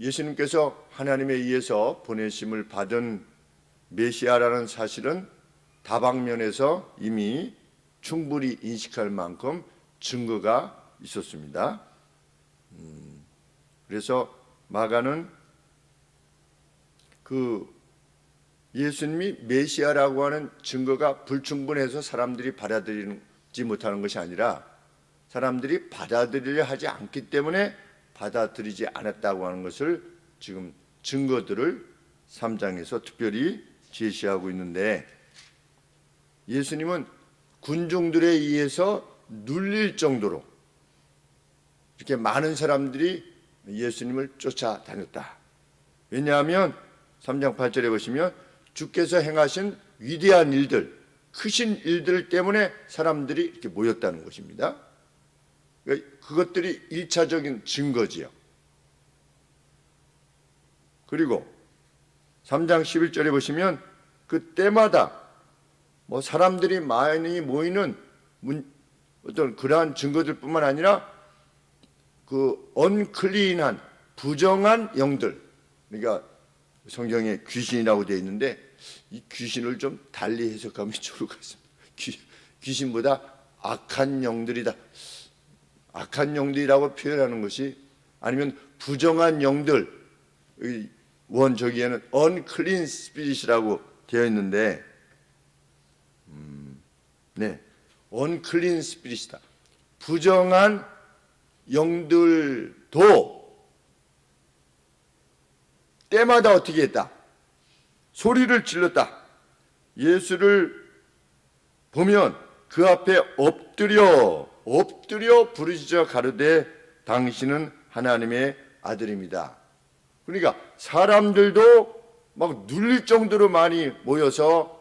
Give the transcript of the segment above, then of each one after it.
예수님께서 하나님에 의해서 보내심을 받은 메시아라는 사실은 다방면에서 이미 충분히 인식할 만큼 증거가 있었습니다. 그래서 마가는 그 예수님이 메시아라고 하는 증거가 불충분해서 사람들이 받아들이지 못하는 것이 아니라 사람들이 받아들이려 하지 않기 때문에 받아들이지 않았다고 하는 것을 지금 증거들을 3장에서 특별히 제시하고 있는데, 예수님은 군중들에 의해서 눌릴 정도로 이렇게 많은 사람들이 예수님을 쫓아다녔다. 왜냐하면 3장 8절에 보시면 주께서 행하신 위대한 일들, 크신 일들 때문에 사람들이 이렇게 모였다는 것입니다. 그것들이 1차적인 증거지요. 그리고 3장 11절에 보시면 그 때마다 사람들이 많이 모이는 어떤 그러한 증거들뿐만 아니라 그 언클린한 부정한 영들, 그러니까 성경에 귀신이라고 되어 있는데 이 귀신을 좀 달리 해석하면 좋을 것 같습니다. 귀신보다 악한 영들이다. 악한 영들이라고 표현하는 것이, 아니면 부정한 영들, 원저기에는 unclean spirit이라고 되어 있는데, 네, unclean spirit이다. 부정한 영들도 때마다 어떻게 했다? 소리를 질렀다. 예수를 보면 그 앞에 엎드려 부르짖어 가로되 당신은 하나님의 아들입니다. 그러니까 사람들도 막 눌릴 정도로 많이 모여서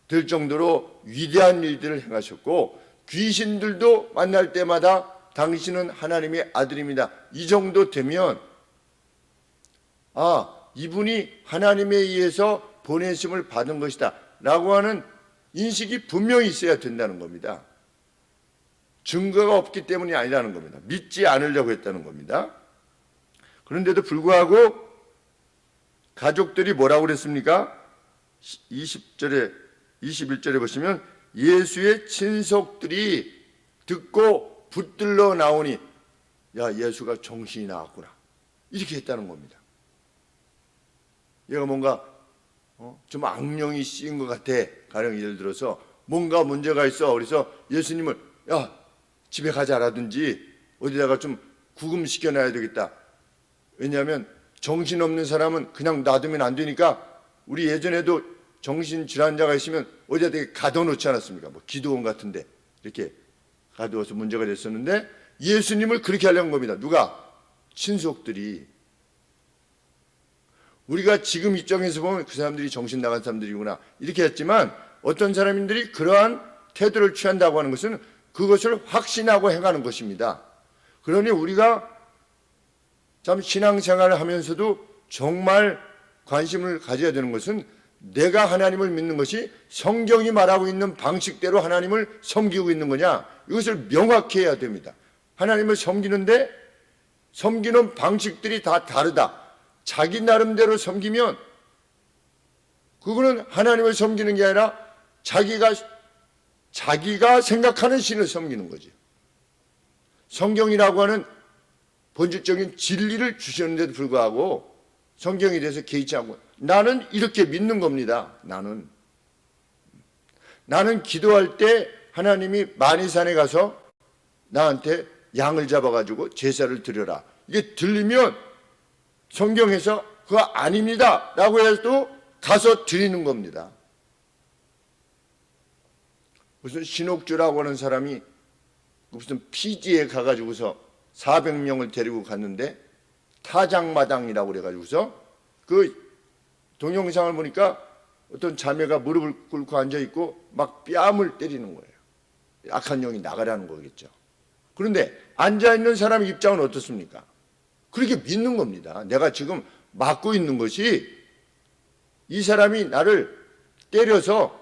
될 정도로 위대한 일들을 행하셨고, 귀신들도 만날 때마다 당신은 하나님의 아들입니다. 이 정도 되면 이분이 하나님에 의해서 보내심을 받은 것이다 라고 하는 인식이 분명히 있어야 된다는 겁니다. 증거가 없기 때문이 아니라는 겁니다. 믿지 않으려고 했다는 겁니다. 그런데도 불구하고 가족들이 뭐라고 그랬습니까? 20절에 21절에 보시면 예수의 친속들이 듣고 붙들러 나오니 야, 예수가 정신이 나왔구나, 이렇게 했다는 겁니다. 얘가 뭔가 좀 악령이 씌인 것 같아. 가령 예를 들어서 뭔가 문제가 있어. 그래서 예수님을 야, 집에 가자라든지 어디다가 좀 구금시켜놔야 되겠다. 왜냐하면 정신없는 사람은 그냥 놔두면 안 되니까, 우리 예전에도 정신질환자가 있으면 어디다 가둬놓지 않았습니까? 기도원 같은데 이렇게 가두어서 문제가 됐었는데, 예수님을 그렇게 하려는 겁니다. 누가? 친속들이. 우리가 지금 입장에서 보면 그 사람들이 정신 나간 사람들이구나 이렇게 했지만, 어떤 사람들이 그러한 태도를 취한다고 하는 것은 그것을 확신하고 행하는 것입니다. 그러니 우리가 참 신앙생활을 하면서도 정말 관심을 가져야 되는 것은, 내가 하나님을 믿는 것이 성경이 말하고 있는 방식대로 하나님을 섬기고 있는 거냐, 이것을 명확히 해야 됩니다. 하나님을 섬기는데 섬기는 방식들이 다 다르다. 자기 나름대로 섬기면 그거는 하나님을 섬기는 게 아니라 자기가 생각하는 신을 섬기는 거지. 성경이라고 하는 본질적인 진리를 주셨는데도 불구하고 성경에 대해서 개의치 않고, 나는 이렇게 믿는 겁니다. 나는 기도할 때 하나님이 만이산에 가서 나한테 양을 잡아가지고 제사를 드려라, 이게 들리면 성경에서 그거 아닙니다 라고 해도 가서 드리는 겁니다. 무슨 신옥주라고 하는 사람이 무슨 피지에 가가지고서 400명을 데리고 갔는데, 타작마당이라고 그래가지고서 그 동영상을 보니까 어떤 자매가 무릎을 꿇고 앉아있고 막 뺨을 때리는 거예요. 악한 영이 나가라는 거겠죠. 그런데 앉아있는 사람의 입장은 어떻습니까? 그렇게 믿는 겁니다. 내가 지금 맞고 있는 것이 이 사람이 나를 때려서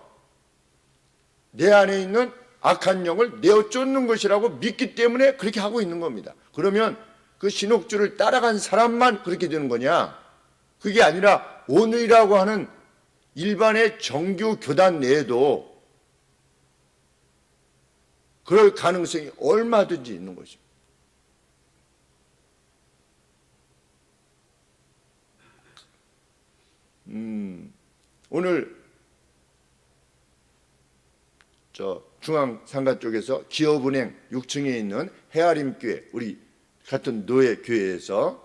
내 안에 있는 악한 영을 내어 쫓는 것이라고 믿기 때문에 그렇게 하고 있는 겁니다. 그러면 그 신옥주를 따라간 사람만 그렇게 되는 거냐? 그게 아니라 오늘이라고 하는 일반의 정규 교단 내에도 그럴 가능성이 얼마든지 있는 것입니다. 오늘 저 중앙상가 쪽에서 기업은행 6층에 있는 헤아림교회, 우리 같은 노예교회에서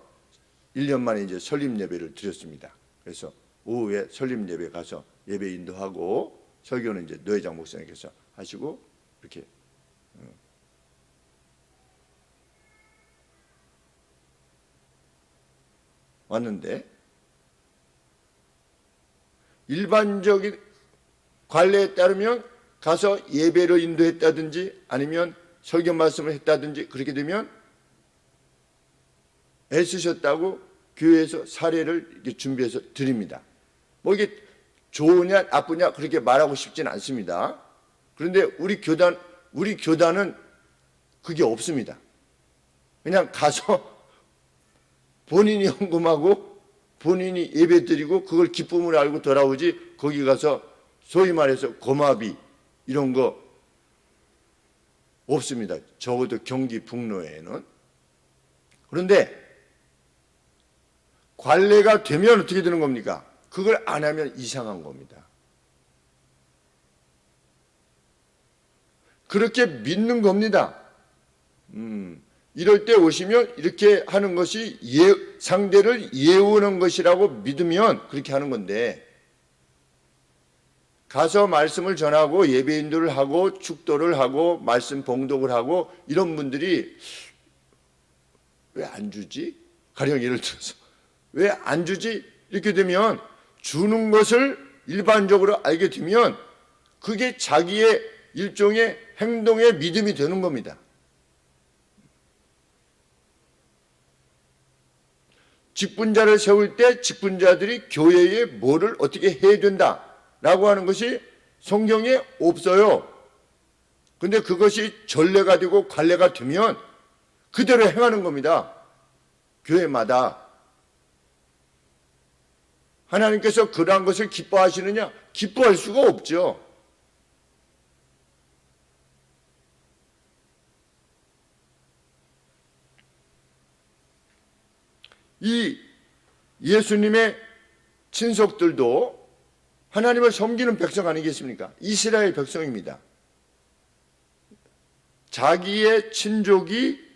1년 만에 이제 설립 예배를 드렸습니다. 그래서 오후에 설립 예배 가서 예배 인도하고 설교는 이제 노회장 목사님께서 하시고 이렇게 왔는데, 일반적인 관례에 따르면 가서 예배를 인도했다든지 아니면 설교 말씀을 했다든지 그렇게 되면 애쓰셨다고 교회에서 사례를 이렇게 준비해서 드립니다. 뭐 이게 좋으냐 나쁘냐 그렇게 말하고 싶지는 않습니다. 그런데 우리 교단은 그게 없습니다. 그냥 가서 본인이 헌금하고 본인이 예배 드리고 그걸 기쁨을 알고 돌아오지, 거기 가서 소위 말해서 고마비 이런 거 없습니다. 적어도 경기 북로에는. 그런데 관례가 되면 어떻게 되는 겁니까? 그걸 안 하면 이상한 겁니다. 그렇게 믿는 겁니다. 이럴 때 오시면 이렇게 하는 것이 상대를 예우는 것이라고 믿으면 그렇게 하는 건데, 가서 말씀을 전하고 예배 인도를 하고 축도를 하고 말씀 봉독을 하고 이런 분들이 왜 안 주지? 가령 예를 들어서 왜 안 주지? 이렇게 되면 주는 것을 일반적으로 알게 되면 그게 자기의 일종의 행동의 믿음이 되는 겁니다. 직분자를 세울 때 직분자들이 교회에 뭐를 어떻게 해야 된다라고 하는 것이 성경에 없어요. 근데 그것이 전례가 되고 관례가 되면 그대로 행하는 겁니다. 교회마다. 하나님께서 그러한 것을 기뻐하시느냐? 기뻐할 수가 없죠. 이 예수님의 친속들도 하나님을 섬기는 백성 아니겠습니까? 이스라엘 백성입니다. 자기의 친족이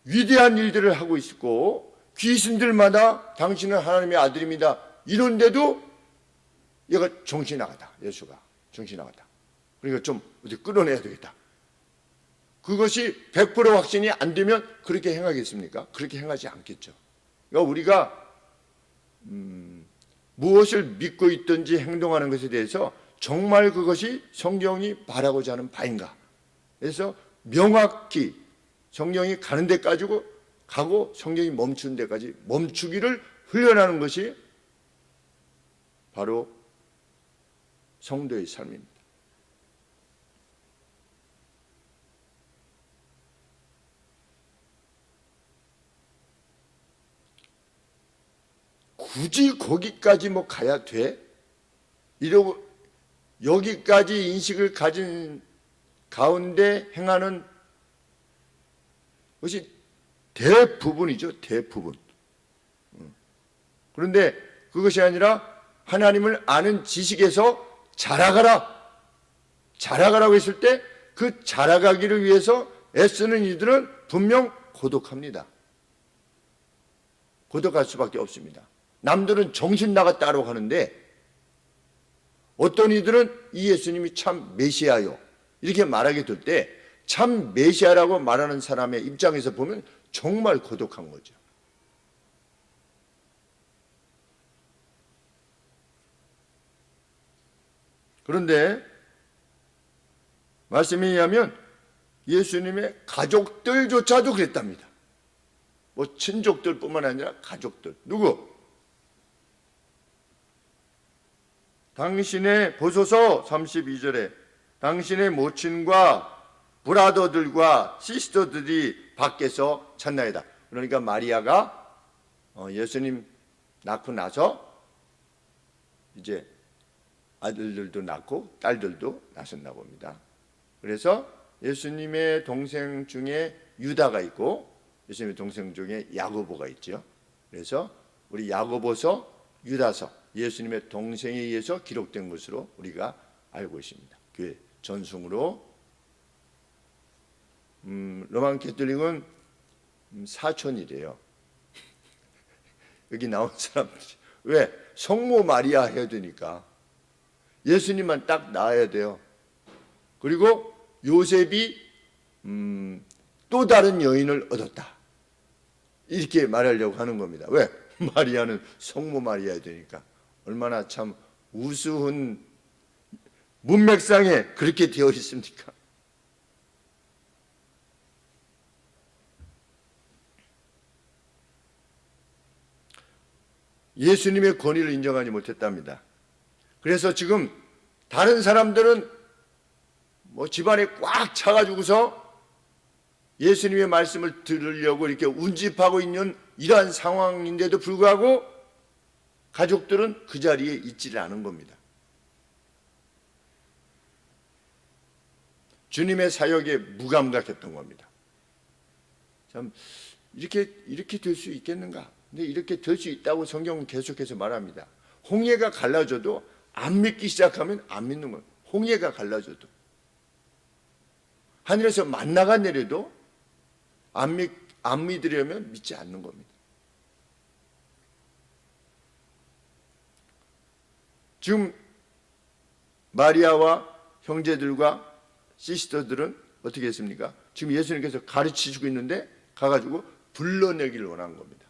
위대한 일들을 하고 있고 귀신들마다 당신은 하나님의 아들입니다 이런데도 얘가 정신이 나가다. 예수가 정신이 나가다. 그러니까 좀 어디 끌어내야 되겠다. 그것이 100% 확신이 안 되면 그렇게 행하겠습니까? 그렇게 행하지 않겠죠. 그러니까 우리가 무엇을 믿고 있든지 행동하는 것에 대해서 정말 그것이 성경이 바라고자 하는 바인가? 그래서 명확히 성경이 가는 데까지 가고 성경이 멈추는 데까지 멈추기를 훈련하는 것이 바로 성도의 삶입니다. 굳이 거기까지 뭐 가야 돼? 이러고 여기까지 인식을 가진 가운데 행하는 것이 대부분이죠. 대부분. 그런데 그것이 아니라 하나님을 아는 지식에서 자라가라고 했을 때 그 자라가기를 위해서 애쓰는 이들은 분명 고독합니다. 고독할 수밖에 없습니다. 남들은 정신 나갔다고 하는데 어떤 이들은 이 예수님이 참 메시아요 이렇게 말하게 될 때 참 메시아라고 말하는 사람의 입장에서 보면 정말 고독한 거죠. 그런데 말씀에 의하면 예수님의 가족들조차도 그랬답니다. 뭐 친족들뿐만 아니라 가족들. 누구? 당신의 보소서 32절에 당신의 모친과 브라더들과 시스터들이 밖에서 찾나이다. 그러니까 마리아가 예수님 낳고 나서 이제 아들들도 낳고 딸들도 낳았나 봅니다. 그래서 예수님의 동생 중에 유다가 있고 예수님의 동생 중에 야고보가 있죠. 그래서 우리 야고보서, 유다서, 예수님의 동생에 의해서 기록된 것으로 우리가 알고 있습니다. 교회 전승으로 로만 캐톨릭은 사촌이래요. 여기 나온 사람들이 왜? 성모 마리아 해야 되니까 예수님만 딱 낳아야 돼요. 그리고 요셉이 또 다른 여인을 얻었다 이렇게 말하려고 하는 겁니다. 왜? 마리아는 성모 마리아야 되니까. 얼마나 참 우스운 문맥상에 그렇게 되어 있습니까? 예수님의 권위를 인정하지 못했답니다. 그래서 지금 다른 사람들은 집안에 꽉 차가지고서 예수님의 말씀을 들으려고 이렇게 운집하고 있는 이러한 상황인데도 불구하고 가족들은 그 자리에 있지를 않은 겁니다. 주님의 사역에 무감각했던 겁니다. 참 이렇게 될 수 있겠는가? 근데 이렇게 될 수 있다고 성경은 계속해서 말합니다. 홍해가 갈라져도 안 믿기 시작하면 안 믿는 거예요. 홍해가 갈라져도. 하늘에서 만나가 내려도 안 믿으려면 믿지 않는 겁니다. 지금 마리아와 형제들과 시스터들은 어떻게 했습니까? 지금 예수님께서 가르치시고 있는데 가가지고 불러내기를 원한 겁니다.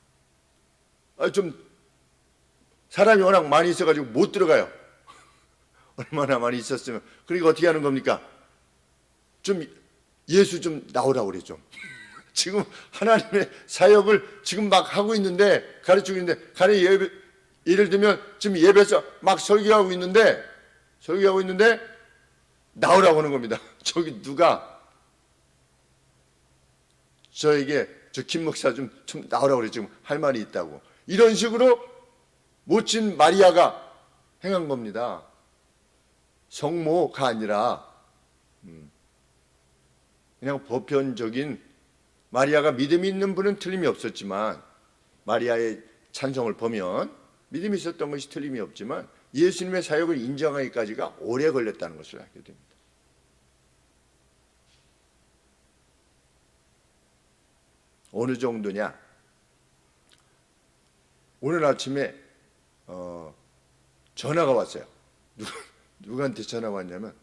좀 사람이 워낙 많이 있어가지고 못 들어가요. 얼마나 많이 있었으면. 그러니까 어떻게 하는 겁니까? 좀 예수 좀 나오라고 그래 좀. 지금 하나님의 사역을 지금 막 하고 있는데 가르치고 있는데 예를 들면 지금 예배에서 막 설교하고 있는데 나오라고 하는 겁니다. 저기 누가 저에게 저 김 목사 좀 나오라고 그래 지금 할 말이 있다고. 이런 식으로 모친 마리아가 행한 겁니다. 성모가 아니라 그냥 보편적인 마리아가 믿음이 있는 분은 틀림이 없었지만 마리아의 찬송을 보면 믿음이 있었던 것이 틀림이 없지만 예수님의 사역을 인정하기까지가 오래 걸렸다는 것을 알게 됩니다. 어느 정도냐? 오늘 아침에 전화가 왔어요. 누구한테 전화가 왔냐면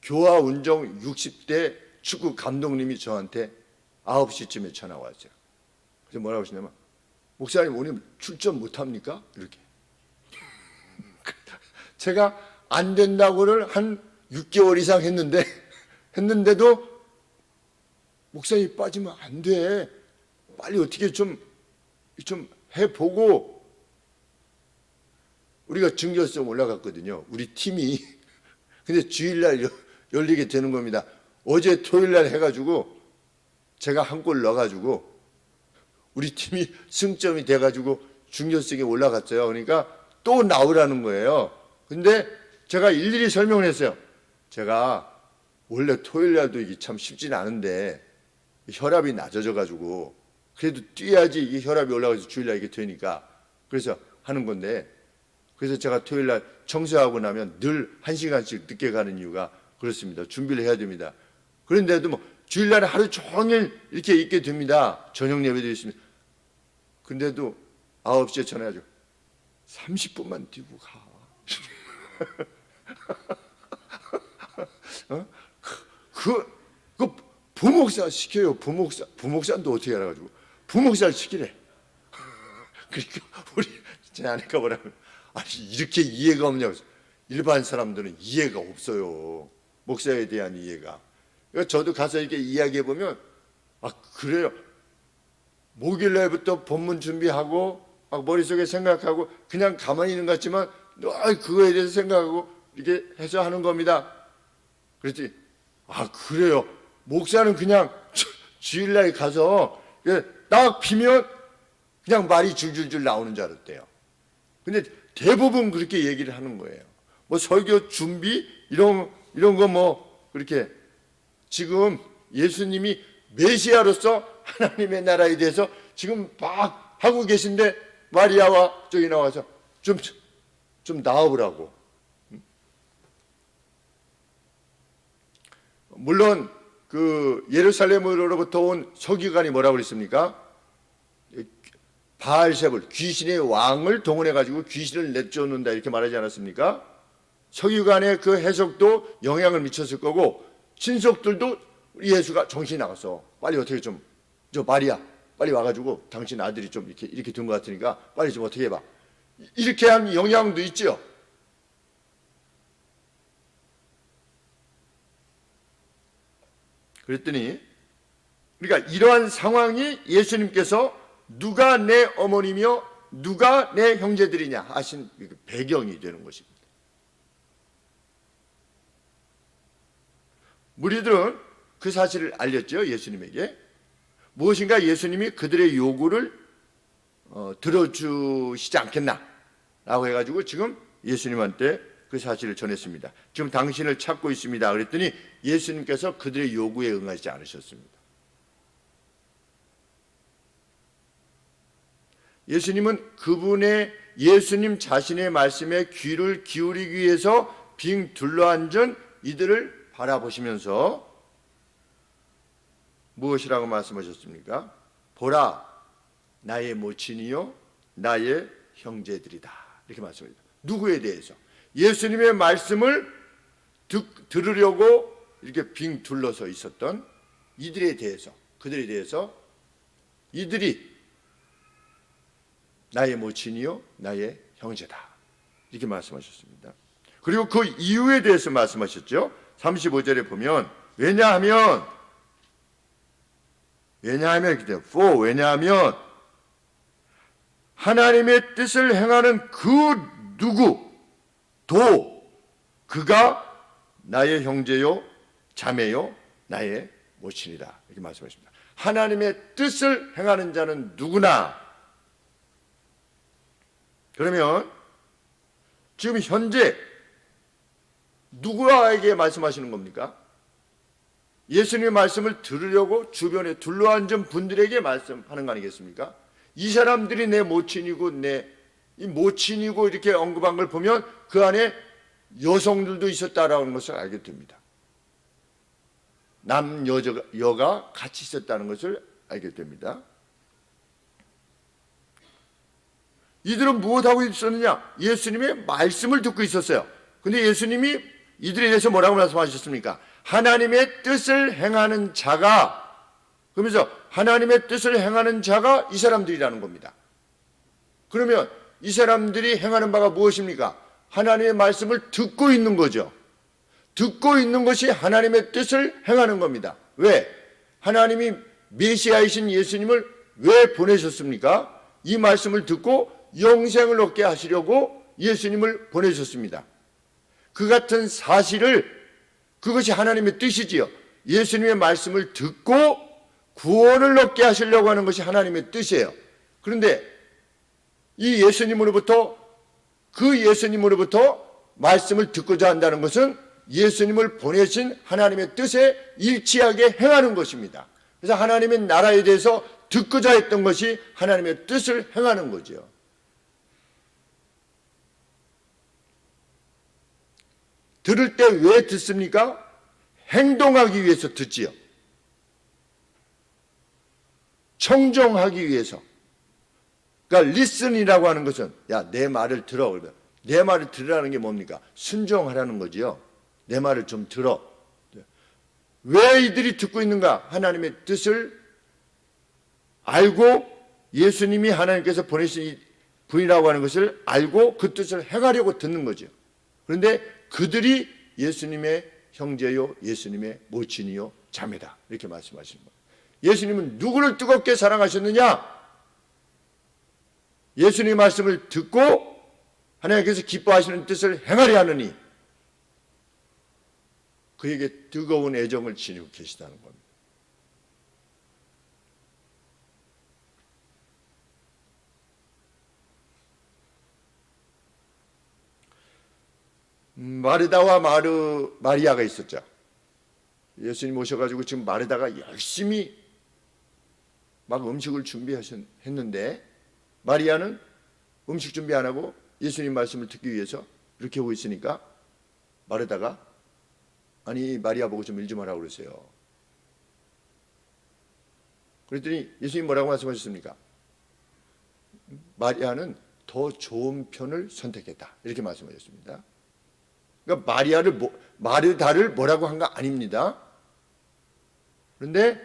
교화 운정 60대 축구 감독님이 저한테 9시쯤에 전화가 왔어요. 그래서 뭐라고 하시냐면 목사님 오늘 출전 못합니까? 이렇게. 제가 안 된다고를 한 6개월 이상 했는데도 목사님 빠지면 안 돼. 빨리 어떻게 좀 해보고. 우리가 증거성 올라갔거든요. 우리 팀이. 근데 주일날 열리게 되는 겁니다. 어제 토요일날 해가지고 제가 한 골 넣어가지고 우리 팀이 승점이 돼가지고 중결승에 올라갔어요. 그러니까 또 나오라는 거예요. 근데 제가 일일이 설명을 했어요. 제가 원래 토요일날도 이게 참 쉽진 않은데 혈압이 낮아져가지고 그래도 뛰어야지 이 혈압이 올라가서 주일날 이게 되니까 그래서 하는 건데 그래서 제가 토요일날 청소하고 나면 늘 1시간씩 늦게 가는 이유가 그렇습니다. 준비를 해야 됩니다. 그런데도 주일날에 하루 종일 이렇게 있게 됩니다. 저녁 예배도 있습니다. 근데도 9시에 전화해가지고 30분만 뛰고 가. 그 부목사 시켜요. 부목사도 어떻게 알아가지고 부목사를 시키래. 그러니까 우리 제 아내가 뭐라면 아니 이렇게 이해가 없냐고. 일반 사람들은 이해가 없어요. 목사에 대한 이해가. 그러니까 저도 가서 이렇게 이야기해 보면 그래요. 목요일날부터 본문 준비하고 막 머릿속에 생각하고 그냥 가만히 있는 것 같지만 늘 그거에 대해서 생각하고 이렇게 해서 하는 겁니다. 그랬더니 그래요. 목사는 그냥 주일날 가서 딱 피면 그냥 말이 줄줄줄 나오는 줄 알았대요. 근데 대부분 그렇게 얘기를 하는 거예요. 뭐 설교 준비 이런 거 뭐 그렇게 지금 예수님이 메시아로서 하나님의 나라에 대해서 지금 막 하고 계신데 마리아와 저기 나와서 좀 나와보라고. 물론 그 예루살렘으로부터 온 서기관이 뭐라고 그랬습니까? 바알세불 귀신의 왕을 동원해 가지고 귀신을 내쫓는다 이렇게 말하지 않았습니까? 서기관의 그 해석도 영향을 미쳤을 거고 친속들도 예수가 정신이 나갔어. 빨리 어떻게 좀 저 마리아 빨리 와가지고 당신 아들이 좀 이렇게 된 것 같으니까 빨리 좀 어떻게 해봐. 이렇게 한 영향도 있죠. 그랬더니 그러니까 이러한 상황이 예수님께서 누가 내 어머니며 누가 내 형제들이냐 하신 배경이 되는 것입니다. 무리들은 그 사실을 알렸죠. 예수님에게. 무엇인가 예수님이 그들의 요구를 들어주시지 않겠나라고 해가지고 지금 예수님한테 그 사실을 전했습니다. 지금 당신을 찾고 있습니다. 그랬더니 예수님께서 그들의 요구에 응하지 않으셨습니다. 예수님은 예수님 자신의 말씀에 귀를 기울이기 위해서 빙 둘러앉은 이들을 바라보시면서 무엇이라고 말씀하셨습니까? 보라, 나의 모친이요 나의 형제들이다. 이렇게 말씀합니다. 누구에 대해서? 예수님의 말씀을 들으려고 이렇게 빙 둘러서 있었던 이들에 대해서, 그들에 대해서 이들이 나의 모친이요 나의 형제다. 이렇게 말씀하셨습니다. 그리고 그 이유에 대해서 말씀하셨죠. 35절에 보면 왜냐하면 이렇게 돼요. 왜냐하면 하나님의 뜻을 행하는 그 누구도 그가 나의 형제요 자매요 나의 모친이다. 이렇게 말씀하십니다. 하나님의 뜻을 행하는 자는 누구나. 그러면 지금 현재 누구에게 말씀하시는 겁니까? 예수님의 말씀을 들으려고 주변에 둘러앉은 분들에게 말씀하는 거 아니겠습니까? 이 사람들이 내 모친이고 이 모친이고 이렇게 언급한 걸 보면 그 안에 여성들도 있었다라는 것을 알게 됩니다. 여가 같이 있었다는 것을 알게 됩니다. 이들은 무엇하고 있었느냐? 예수님의 말씀을 듣고 있었어요. 근데 예수님이 이들에 대해서 뭐라고 말씀하셨습니까? 하나님의 뜻을 행하는 자가, 그러면서 하나님의 뜻을 행하는 자가 이 사람들이라는 겁니다. 그러면 이 사람들이 행하는 바가 무엇입니까? 하나님의 말씀을 듣고 있는 거죠. 듣고 있는 것이 하나님의 뜻을 행하는 겁니다. 왜? 하나님이 메시아이신 예수님을 왜 보내셨습니까? 이 말씀을 듣고 영생을 얻게 하시려고 예수님을 보내셨습니다. 그 같은 사실을, 그것이 하나님의 뜻이지요. 예수님의 말씀을 듣고 구원을 얻게 하시려고 하는 것이 하나님의 뜻이에요. 그런데 이 예수님으로부터, 그 예수님으로부터 말씀을 듣고자 한다는 것은 예수님을 보내신 하나님의 뜻에 일치하게 행하는 것입니다. 그래서 하나님의 나라에 대해서 듣고자 했던 것이 하나님의 뜻을 행하는 거죠. 들을 때 왜 듣습니까? 행동하기 위해서 듣지요. 청종하기 위해서. 그러니까 listen이라고 하는 것은 내 말을 들어. 내 말을 들으라는 게 뭡니까? 순종하라는 거지요. 내 말을 좀 들어. 왜 이들이 듣고 있는가? 하나님의 뜻을 알고 예수님이 하나님께서 보내신 분이라고 하는 것을 알고 그 뜻을 행하려고 듣는 거죠. 그런데 그들이 예수님의 형제요, 예수님의 모친이요, 자매다. 이렇게 말씀하시는 거예요. 예수님은 누구를 뜨겁게 사랑하셨느냐? 예수님의 말씀을 듣고 하나님께서 기뻐하시는 뜻을 행하려 하느니 그에게 뜨거운 애정을 지니고 계시다는 겁니다. 마르다와 마리아가 있었죠. 예수님 오셔가지고 지금 마르다가 열심히 막 음식을 준비했는데 마리아는 음식 준비 안 하고 예수님 말씀을 듣기 위해서 이렇게 하고 있으니까 마르다가 아니 마리아 보고 좀 일 좀 하라고 그러세요. 그랬더니 예수님 뭐라고 말씀하셨습니까? 마리아는 더 좋은 편을 선택했다 이렇게 말씀하셨습니다. 그러니까 마르다를 뭐라고 한 거 아닙니다. 그런데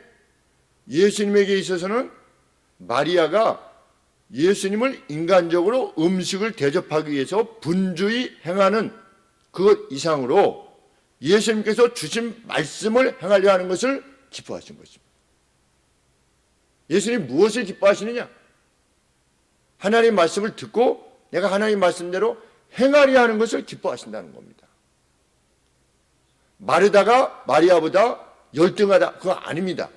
예수님에게 있어서는 마리아가 예수님을 인간적으로 음식을 대접하기 위해서 분주히 행하는 그 이상으로 예수님께서 주신 말씀을 행하려 하는 것을 기뻐하신 것입니다. 예수님 무엇을 기뻐하시느냐? 하나님의 말씀을 듣고 내가 하나님의 말씀대로 행하려 하는 것을 기뻐하신다는 겁니다. 마르다가 마리아보다 열등하다 그거 아닙니다.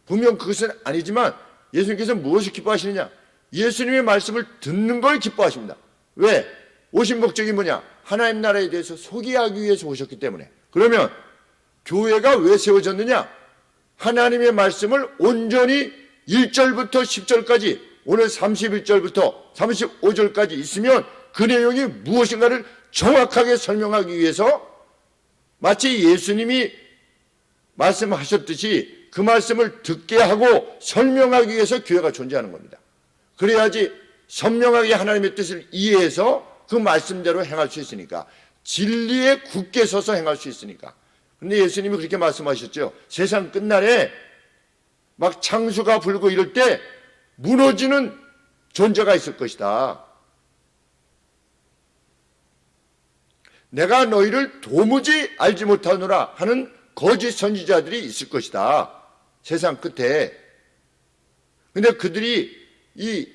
분명 그것은 아니지만 예수님께서 무엇을 기뻐하시느냐? 예수님의 말씀을 듣는 걸 기뻐하십니다. 왜? 오신 목적이 뭐냐? 하나님 나라에 대해서 소개하기 위해서 오셨기 때문에. 그러면 교회가 왜 세워졌느냐? 하나님의 말씀을 온전히 1절부터 10절까지 오늘 31절부터 35절까지 있으면 그 내용이 무엇인가를 정확하게 설명하기 위해서 마치 예수님이 말씀하셨듯이 그 말씀을 듣게 하고 설명하기 위해서 교회가 존재하는 겁니다. 그래야지 선명하게 하나님의 뜻을 이해해서 그 말씀대로 행할 수 있으니까, 진리에 굳게 서서 행할 수 있으니까. 그런데 예수님이 그렇게 말씀하셨죠. 세상 끝날에 막 창수가 불고 이럴 때 무너지는 존재가 있을 것이다. 내가 너희를 도무지 알지 못하노라 하는 거짓 선지자들이 있을 것이다. 세상 끝에. 근데 그들이 이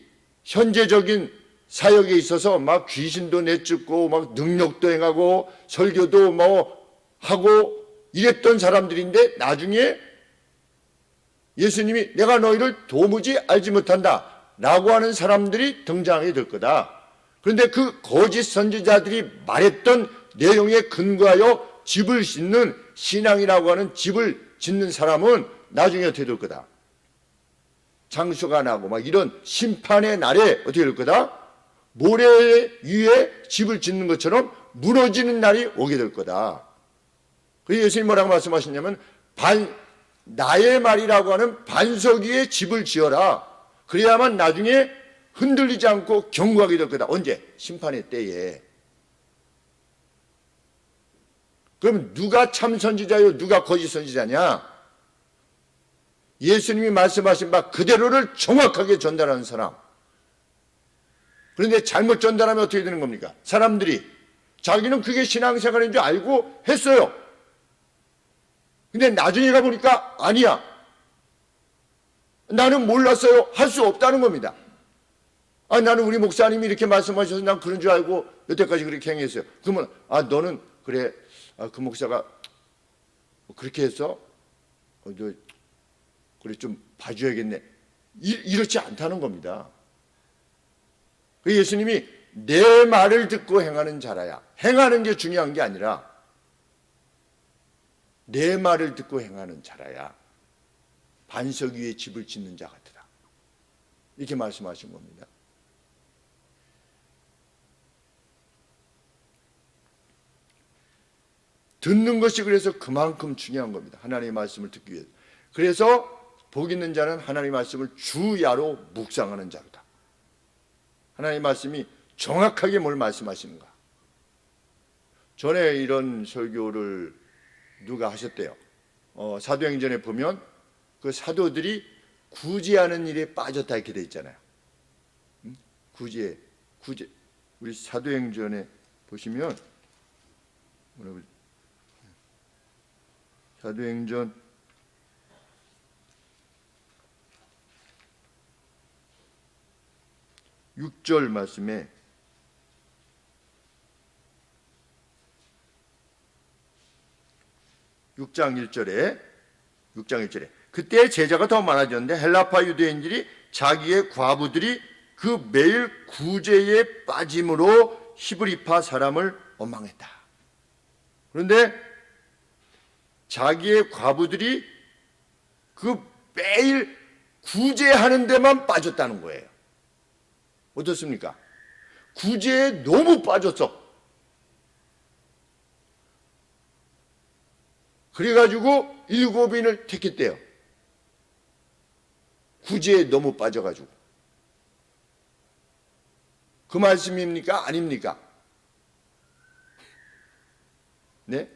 현재적인 사역에 있어서 막 귀신도 내쫓고 막 능력도 행하고 설교도 뭐 하고 이랬던 사람들인데 나중에 예수님이 내가 너희를 도무지 알지 못한다 라고 하는 사람들이 등장하게 될 거다. 그런데 그 거짓 선지자들이 말했던 내용에 근거하여 집을 짓는 신앙이라고 하는 집을 짓는 사람은 나중에 어떻게 될 거다? 장수가 나고 막 이런 심판의 날에 어떻게 될 거다? 모래 위에 집을 짓는 것처럼 무너지는 날이 오게 될 거다. 그래서 예수님 뭐라고 말씀하셨냐면 나의 말이라고 하는 반석 위에 집을 지어라. 그래야만 나중에 흔들리지 않고 견고하게 될 거다. 언제? 심판의 때에. 그럼 누가 참 선지자요? 누가 거짓 선지자냐? 예수님이 말씀하신 바 그대로를 정확하게 전달하는 사람. 그런데 잘못 전달하면 어떻게 되는 겁니까? 사람들이 자기는 그게 신앙생활인 줄 알고 했어요. 근데 나중에 가보니까 아니야. 나는 몰랐어요. 할 수 없다는 겁니다. 나는 우리 목사님이 이렇게 말씀하셔서 난 그런 줄 알고 여태까지 그렇게 행했어요. 그러면 너는 그래 그 목사가 그렇게 했어? 너 그래 좀 봐줘야겠네. 이렇지 않다는 겁니다. 예수님이 내 말을 듣고 행하는 자라야. 행하는 게 중요한 게 아니라 내 말을 듣고 행하는 자라야 반석 위에 집을 짓는 자 같으라. 이렇게 말씀하신 겁니다. 듣는 것이 그래서 그만큼 중요한 겁니다. 하나님의 말씀을 듣기 위해서. 그래서 복 있는 자는 하나님의 말씀을 주야로 묵상하는 자로다. 하나님의 말씀이 정확하게 뭘 말씀하시는가. 전에 이런 설교를 누가 하셨대요. 사도행전에 보면 그 사도들이 구제하는 일에 빠졌다 이렇게 돼 있잖아요. 구제. 우리 사도행전에 보시면 사도행전 6절 말씀에 육 장 1절에 그때 제자가 더 많아졌는데 헬라파 유대인들이 자기의 과부들이 그 매일 구제에 빠짐으로 히브리파 사람을 원망했다. 그런데 자기의 과부들이 그 매일 구제하는 데만 빠졌다는 거예요. 어떻습니까? 구제에 너무 빠졌어. 그래가지고 7인을 택했대요. 구제에 너무 빠져가지고. 그 말씀입니까? 아닙니까? 네?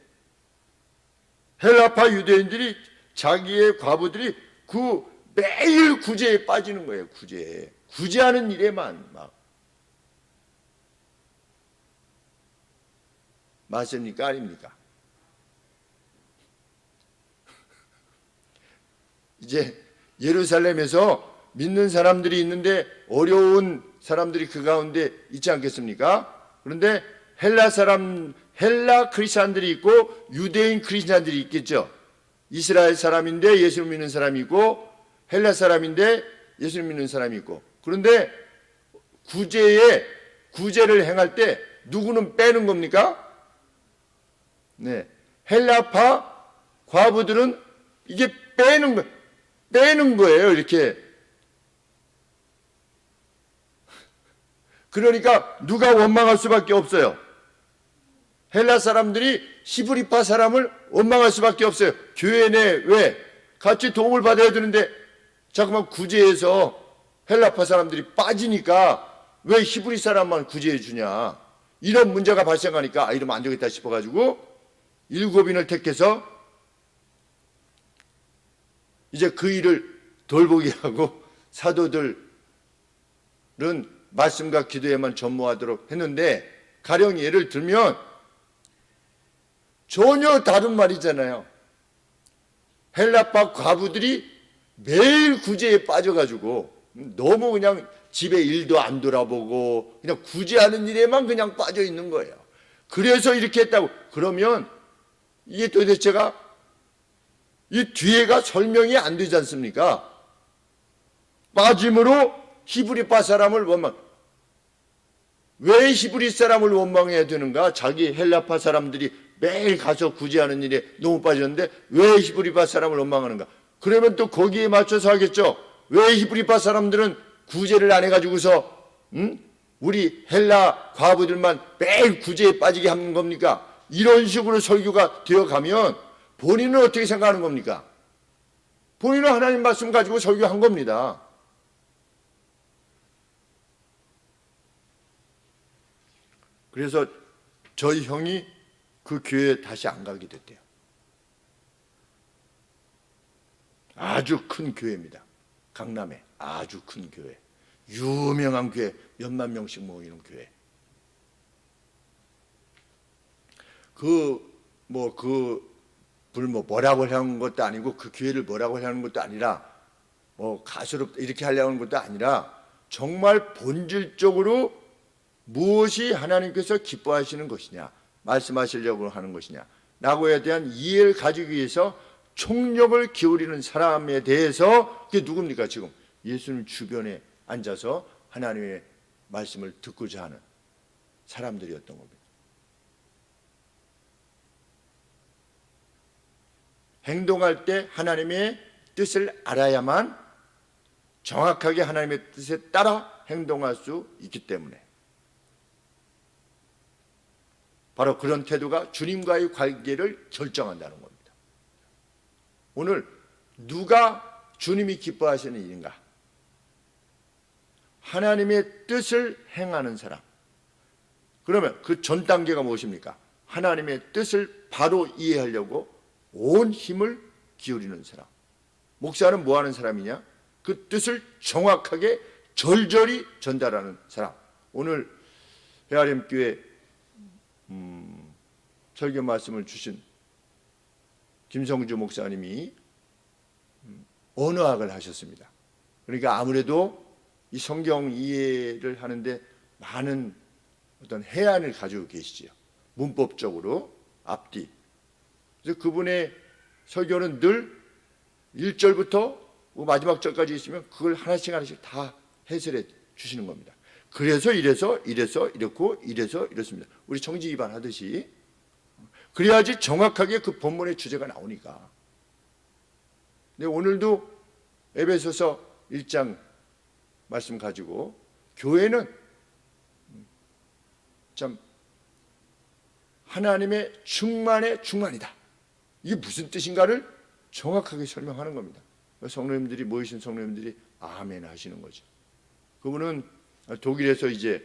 헬라파 유대인들이 자기의 과부들이 그 매일 구제에 빠지는 거예요. 구제에. 구제하는 일에만 막. 맞습니까? 아닙니까? 이제 예루살렘에서 믿는 사람들이 있는데 어려운 사람들이 그 가운데 있지 않겠습니까? 그런데 헬라 크리스찬들이 있고 유대인 크리스찬들이 있겠죠. 이스라엘 사람인데 예수를 믿는 사람이 있고 헬라 사람인데 예수를 믿는 사람이 있고. 그런데 구제를 행할 때 누구는 빼는 겁니까? 네. 헬라파 과부들은 이게 빼는 거예요, 이렇게. 그러니까 누가 원망할 수밖에 없어요. 헬라 사람들이 히브리파 사람을 원망할 수밖에 없어요. 교회 내 왜? 같이 도움을 받아야 되는데 자꾸만 구제해서 헬라파 사람들이 빠지니까 왜 히브리 사람만 구제해 주냐. 이런 문제가 발생하니까 이러면 안 되겠다 싶어가지고 7인을 택해서 이제 그 일을 돌보게 하고 사도들은 말씀과 기도에만 전무하도록 했는데, 가령 예를 들면 전혀 다른 말이잖아요. 헬라파 과부들이 매일 구제에 빠져가지고 너무 그냥 집에 일도 안 돌아보고 그냥 구제하는 일에만 그냥 빠져 있는 거예요. 그래서 이렇게 했다고. 그러면 이게 도대체가 이 뒤에가 설명이 안 되지 않습니까? 빠짐으로 히브리파 사람을 원망. 왜 히브리 사람을 원망해야 되는가? 자기 헬라파 사람들이 매일 가서 구제하는 일에 너무 빠졌는데 왜 히브리파 사람을 원망하는가? 그러면 또 거기에 맞춰서 하겠죠. 왜 히브리파 사람들은 구제를 안 해가지고서 우리 헬라 과부들만 매일 구제에 빠지게 하는 겁니까? 이런 식으로 설교가 되어가면 본인은 어떻게 생각하는 겁니까? 본인은 하나님 말씀 가지고 설교한 겁니다. 그래서 저희 형이 그 교회에 다시 안 가게 됐대요. 아주 큰 교회입니다. 강남에 아주 큰 교회. 유명한 교회, 몇만 명씩 모이는 교회. 뭐라고 하는 것도 아니고 그 교회를 뭐라고 하는 것도 아니라 가수로 이렇게 하려는 것도 아니라 정말 본질적으로 무엇이 하나님께서 기뻐하시는 것이냐, 말씀하시려고 하는 것이냐 라고에 대한 이해를 가지기 위해서 총력을 기울이는 사람에 대해서, 그게 누굽니까? 지금 예수님 주변에 앉아서 하나님의 말씀을 듣고자 하는 사람들이었던 겁니다. 행동할 때 하나님의 뜻을 알아야만 정확하게 하나님의 뜻에 따라 행동할 수 있기 때문에, 바로 그런 태도가 주님과의 관계를 결정한다는 겁니다. 오늘 누가 주님이 기뻐하시는 일인가? 하나님의 뜻을 행하는 사람. 그러면 그 전 단계가 무엇입니까? 하나님의 뜻을 바로 이해하려고 온 힘을 기울이는 사람. 목사는 뭐 하는 사람이냐? 그 뜻을 정확하게 절절히 전달하는 사람. 오늘 헤아림교회 설교 말씀을 주신 김성주 목사님이 언어학을 하셨습니다. 그러니까 아무래도 이 성경 이해를 하는데 많은 어떤 해안을 가지고 계시지요. 문법적으로 앞뒤. 그래서 그분의 설교는 늘 1절부터 마지막 절까지 있으면 그걸 하나씩 다 해설해 주시는 겁니다. 그래서 이래서 이렇고 이래서 이렇습니다. 우리 정지 위반 하듯이. 그래야지 정확하게 그 본문의 주제가 나오니까. 근데 오늘도 에베소서 1장 말씀 가지고 교회는 참 하나님의 충만의 충만이다. 이게 무슨 뜻인가를 정확하게 설명하는 겁니다. 성도님들이 모이신 성도님들이 아멘 하시는 거죠. 그분은 독일에서 이제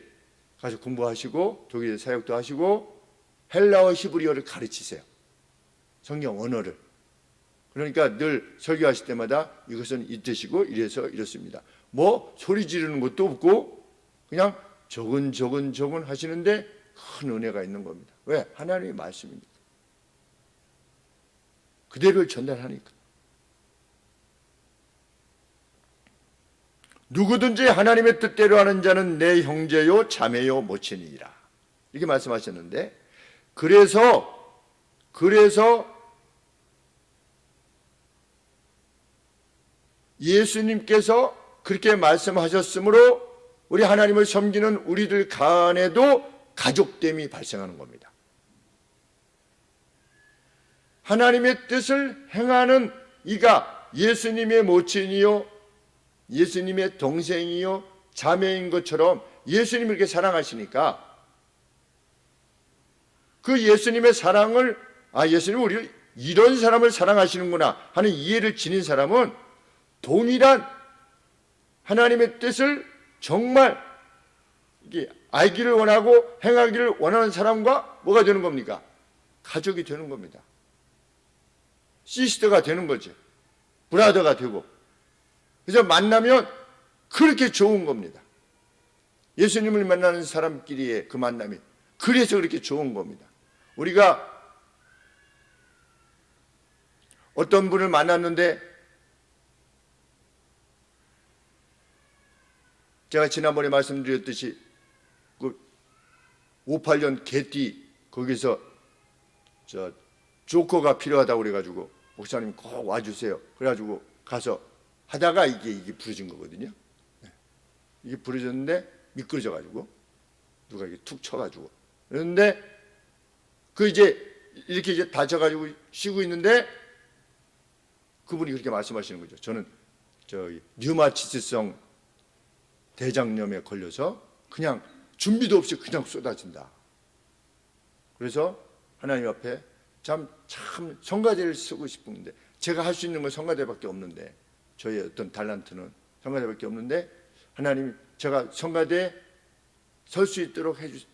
가서 공부하시고 독일에서 사역도 하시고 헬라어 히브리어를 가르치세요. 성경 언어를. 그러니까 늘 설교하실 때마다 이것은 이 뜻이고 이래서 이렇습니다. 뭐 소리 지르는 것도 없고 그냥 저근 하시는데 큰 은혜가 있는 겁니다. 왜? 하나님의 말씀이니까. 그대로를 전달하니까. 누구든지 하나님의 뜻대로 하는 자는 내 형제요 자매요 모친이니라. 이렇게 말씀하셨는데 그래서 예수님께서 그렇게 말씀하셨으므로 우리 하나님을 섬기는 우리들 간에도 가족됨이 발생하는 겁니다. 하나님의 뜻을 행하는 이가 예수님의 모친이요 예수님의 동생이요 자매인 것처럼 예수님을 이렇게 사랑하시니까 그 예수님의 사랑을 예수님은 우리를 이런 사람을 사랑하시는구나 하는 이해를 지닌 사람은 동일한 하나님의 뜻을 정말 알기를 원하고 행하기를 원하는 사람과 뭐가 되는 겁니까? 가족이 되는 겁니다. 시스터가 되는 거죠. 브라더가 되고. 그래서 만나면 그렇게 좋은 겁니다. 예수님을 만나는 사람끼리의 그 만남이 그래서 그렇게 좋은 겁니다. 우리가 어떤 분을 만났는데 제가 지난번에 말씀드렸듯이 그 58년 개띠 거기서 조커가 필요하다고 그래가지고 목사님 꼭 와주세요. 그래가지고 가서 하다가 이게 부러진 거거든요. 이게 부러졌는데 미끄러져가지고 누가 이게 툭 쳐가지고 그런데 그 이렇게 이제 다쳐가지고 쉬고 있는데 그분이 그렇게 말씀하시는 거죠. 저는 류마티스성 대장염에 걸려서 그냥 준비도 없이 그냥 쏟아진다. 그래서 하나님 앞에 참 성가대를 쓰고 싶은데 제가 할 수 있는 건 성가대밖에 없는데 저의 어떤 달란트는 성가대밖에 없는데 하나님 제가 성가대에 설 수 있도록 해주세요.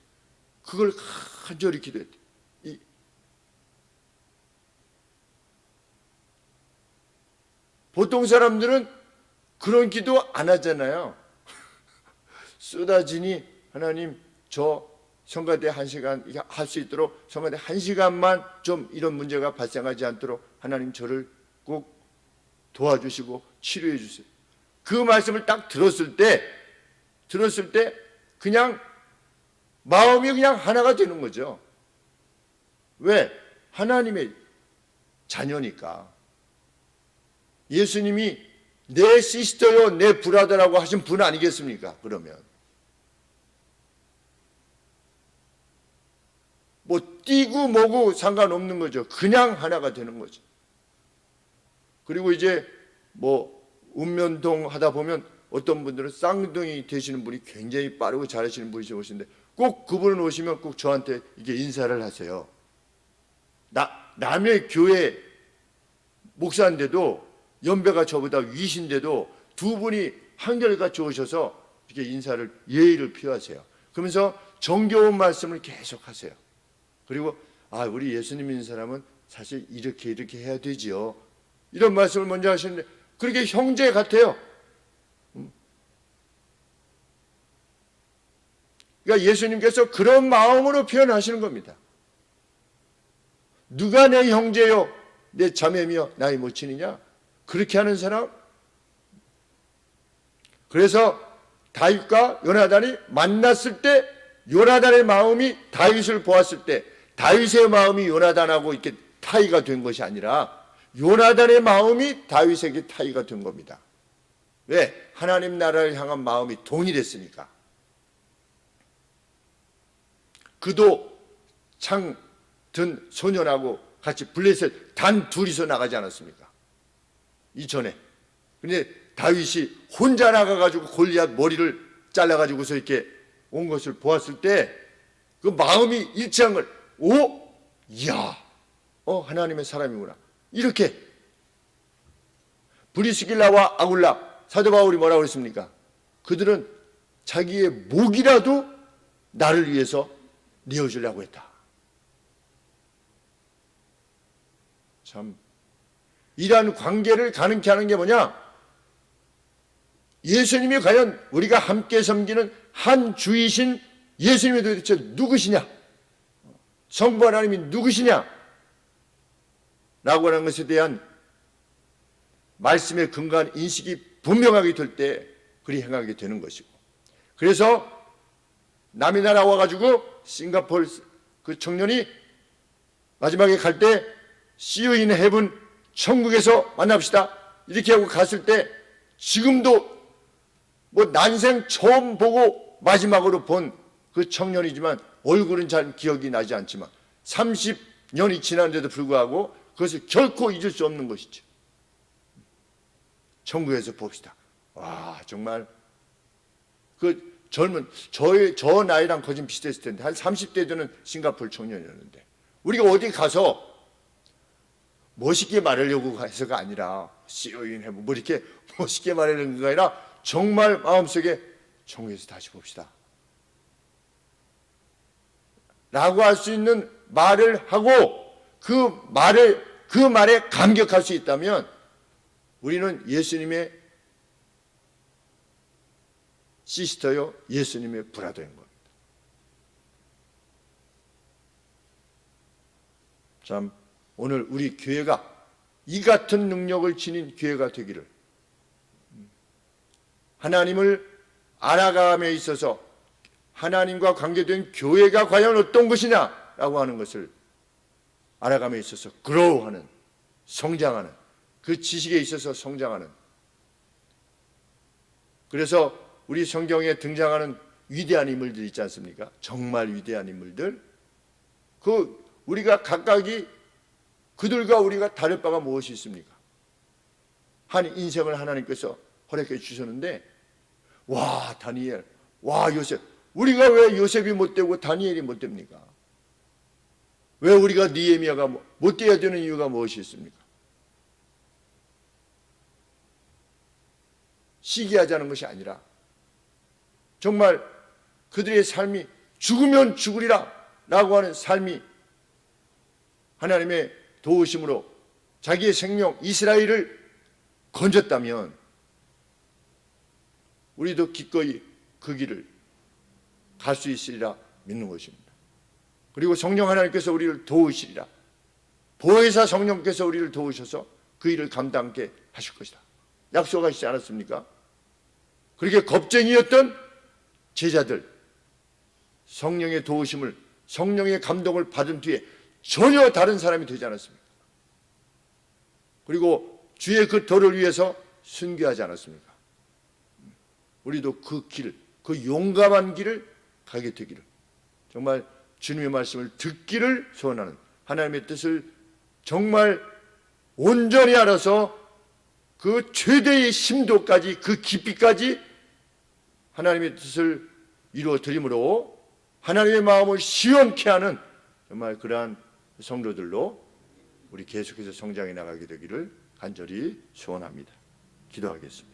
그걸 간절히 기도했대요. 보통 사람들은 그런 기도 안 하잖아요. 쏟아지니 하나님 저 성가대 1시간 할 수 있도록 성가대 1시간만 좀 이런 문제가 발생하지 않도록 하나님 저를 꼭 도와주시고 치료해 주세요. 그 말씀을 딱 들었을 때 그냥 마음이 그냥 하나가 되는 거죠. 왜? 하나님의 자녀니까. 예수님이 내 시스터요 내 브라더라고 하신 분 아니겠습니까? 그러면 뭐 띄고 뭐고 상관없는 거죠. 그냥 하나가 되는 거죠. 그리고 이제 뭐 운면동 하다 보면 어떤 분들은 쌍둥이 되시는 분이 굉장히 빠르고 잘하시는 분이 오시는데 꼭 그분을 오시면 꼭 저한테 이게 인사를 하세요. 남의 교회 목사인데도 연배가 저보다 위신데도 두 분이 한결같이 오셔서 이렇게 인사를 예의를 표하세요. 그러면서 정겨운 말씀을 계속 하세요. 그리고 우리 예수님 믿는 사람은 사실 이렇게 해야 되지요. 이런 말씀을 먼저 하시는데 그렇게 형제 같아요. 그러니까 예수님께서 그런 마음으로 표현하시는 겁니다. 누가 내 형제요 내 자매며 나의 모친이냐? 그렇게 하는 사람. 그래서 다윗과 요나단이 만났을 때 요나단의 마음이 다윗을 보았을 때 다윗의 마음이 요나단하고 이렇게 타이가 된 것이 아니라 요나단의 마음이 다윗에게 타이가 된 겁니다. 왜? 하나님 나라를 향한 마음이 동일했으니까. 그도 든 소년하고 같이 블레셋 단 둘이서 나가지 않았습니까? 이전에. 근데 다윗이 혼자 나가가지고 골리앗 머리를 잘라가지고서 이렇게 온 것을 보았을 때 그 마음이 일치한 걸, 이야, 하나님의 사람이구나. 이렇게 브리스길라와 아굴라, 사도 바울이 뭐라고 그랬습니까? 그들은 자기의 목이라도 나를 위해서 내어주려고 했다. 참, 이러한 관계를 가능케 하는 게 뭐냐? 예수님이 과연 우리가 함께 섬기는 한 주이신 예수님이 도대체 누구시냐? 성부 하나님이 누구시냐? 라고 하는 것에 대한 말씀에 근거한 인식이 분명하게 될 때 그리 행하게 되는 것이고, 그래서 남의 나라 와가지고 싱가포르 그 청년이 마지막에 갈 때 See you in heaven, 천국에서 만납시다 이렇게 하고 갔을 때 지금도 뭐 난생 처음 보고 마지막으로 본 그 청년이지만 얼굴은 잘 기억이 나지 않지만 30년이 지났는데도 불구하고 그것을 결코 잊을 수 없는 것이죠. 천국에서 봅시다. 와, 정말 그 젊은 저 나이랑 거진 비슷했을 텐데 한 30대 되는 싱가포르 청년이었는데, 우리가 어디 가서 멋있게 말하려고 해서가 아니라 씨어인해 뭐 이렇게 멋있게 말하려는 게 아니라 정말 마음속에 천국에서 다시 봅시다 라고 할 수 있는 말을 하고 그 말에 감격할 수 있다면 우리는 예수님의 시스터요, 예수님의 브라더인 겁니다. 참, 오늘 우리 교회가 이 같은 능력을 지닌 교회가 되기를, 하나님을 알아감에 있어서 하나님과 관계된 교회가 과연 어떤 것이냐라고 하는 것을 알아감에 있어서 그로우하는, 성장하는, 그 지식에 있어서 성장하는, 그래서 우리 성경에 등장하는 위대한 인물들 있지 않습니까? 정말 위대한 인물들, 그 우리가 각각이 그들과 우리가 다를 바가 무엇이 있습니까? 한 인생을 하나님께서 허락해 주셨는데, 와, 다니엘, 와, 요셉, 우리가 왜 요셉이 못 되고 다니엘이 못 됩니까? 왜 우리가 느헤미야가 못 돼야 되는 이유가 무엇이 있습니까? 시기하자는 것이 아니라 정말 그들의 삶이 죽으면 죽으리라 라고 하는 삶이 하나님의 도우심으로 자기의 생명 이스라엘을 건졌다면 우리도 기꺼이 그 길을 갈 수 있으리라 믿는 것입니다. 그리고 성령 하나님께서 우리를 도우시리라, 보혜사 성령께서 우리를 도우셔서 그 일을 감당하게 하실 것이다 약속하시지 않았습니까? 그렇게 겁쟁이였던 제자들, 성령의 도우심을, 성령의 감동을 받은 뒤에 전혀 다른 사람이 되지 않았습니까? 그리고 주의 그 도를 위해서 순교하지 않았습니까? 우리도 그 길, 그 용감한 길을 가게 되기를, 정말 주님의 말씀을 듣기를 소원하는, 하나님의 뜻을 정말 온전히 알아서 그 최대의 심도까지, 그 깊이까지 하나님의 뜻을 이루어 드림으로 하나님의 마음을 시원케 하는 정말 그러한 성도들로 우리 계속해서 성장해 나가게 되기를 간절히 소원합니다. 기도하겠습니다.